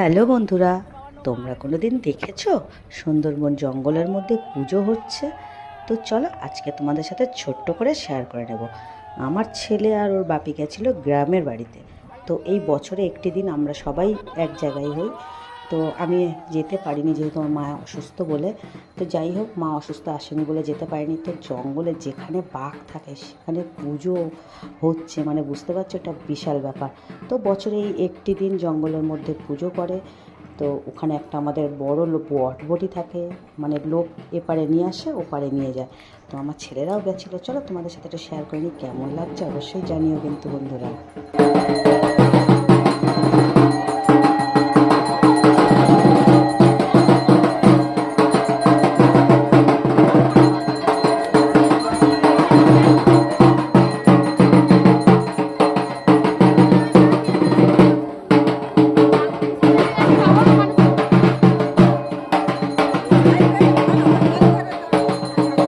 Hello বন্ধুরা, তোমরা কোনো দিন দেখেছো সুন্দরবন জঙ্গলের মধ্যে পুজো হচ্ছে? তো চলো আজকে তোমাদের সাথে ছোট্ট করে শেয়ার করে নেব। আমার ছেলে আর ওর বাপি গেছিলো গ্রামের বাড়িতে। তো এই বছরে একটি দিন আমরা সবাই এক জায়গায় হই। তো আমি যেতে পারিনি যেহেতু আমার মা অসুস্থ বলে। তো যাই হোক, মা অসুস্থ আসেনি বলে যেতে পারিনি। তো জঙ্গলে যেখানে বাঘ থাকে সেখানে পুজো হচ্ছে, মানে বুঝতে পারছো, এটা বিশাল ব্যাপার। তো বছরে এই একটি দিন জঙ্গলের মধ্যে পুজো করে। তো ওখানে একটা আমাদের বড় বটবটি থাকে, মানে লোক এপারে নিয়ে আসে ওপারে নিয়ে যায়। তো আমার ছেলেরাও গেছিলো। চলো তোমাদের সাথে একটু শেয়ার করে নিই, কেমন লাগছে অবশ্যই জানিও কিন্তু বন্ধুরা।